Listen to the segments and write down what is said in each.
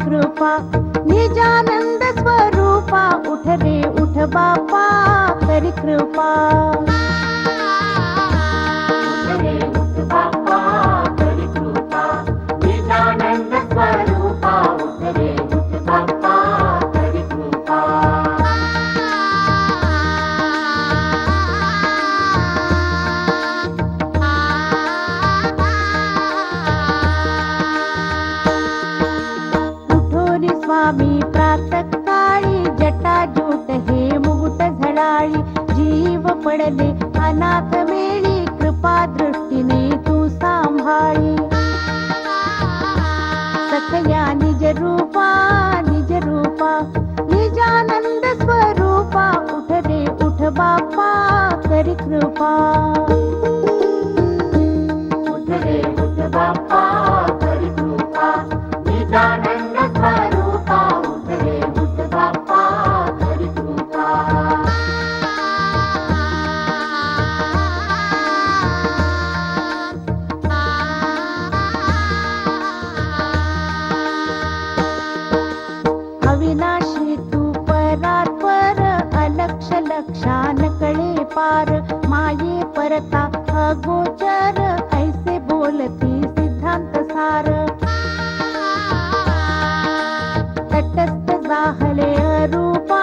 कृपा निजानंद स्वरूपा उठ रे उठ बापा करी कृपा उठ रे उठ बाप्पा करी कृपा निजानंद स्वरूपा उठ रे उठ बाप्पा करी कृपा स्वामी प्रातःकाळी जटाजूट हे मुकुट झळाळी जीव पडले अनाथ मेळी कृपा दृष्टीने तू सांभाळी सखया निज रूपा निजानंद स्वरूपा उठ रे उठ बापा करी कृपा उठ रे उठ बाप्पा करी कृपा निजानंद स्वरूपा उठ रे उठ बाप्पा करी कृपा अविनाशी तू परार पर अलक्ष लक्षान कळे पार माये परता अगोचर ऐसे बोलती सिद्धांत सार तटस्थ जाहले अरूपा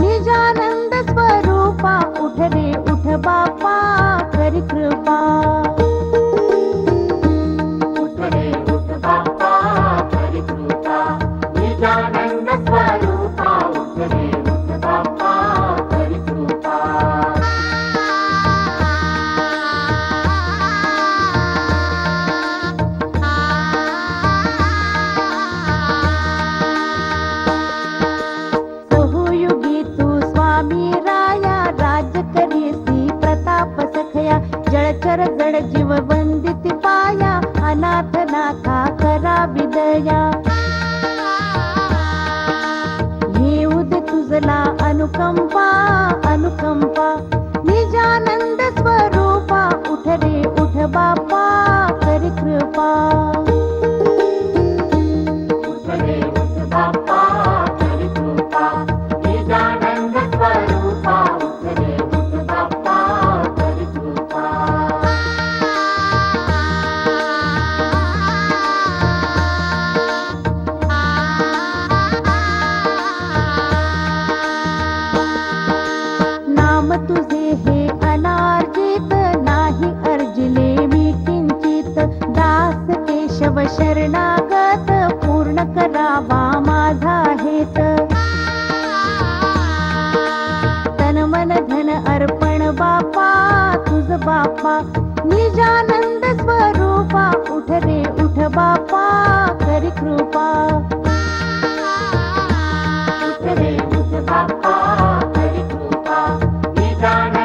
निजानंद स्वरूपा उठ रे उठ बापा करी कृपा उठ रे उठ बाप्पा करी कृपा निजानंद स्वरूपा उठ रे उठ बाप्पा करी कृपा बहुयुगी तू स्वामी राया राज करीसी प्रताप सखया जळचर जड जीव वंदित पाया अनाथ नाथा करा विदया येऊद तुझला अनुकंपा निजानंद स्वरूपा उठ रे उठ बापा करी कृपा उठ रे उठ बाप्पा करी कृपा निजानंद स्वरूपा उठ रे उठ बाप्पा करी कृपा नाम तुझे हे अनार्जित नाही अर्जिले मी किंचित दास केशव शरणागत पूर्ण करावा माझा हेत तन मन धन अर्पण बापा तुझ बापा निजानंद स्वरूपा उठ रे उठ बापा करी कृपा उठ रे उठ बाप्पा करी कृपा निजानंद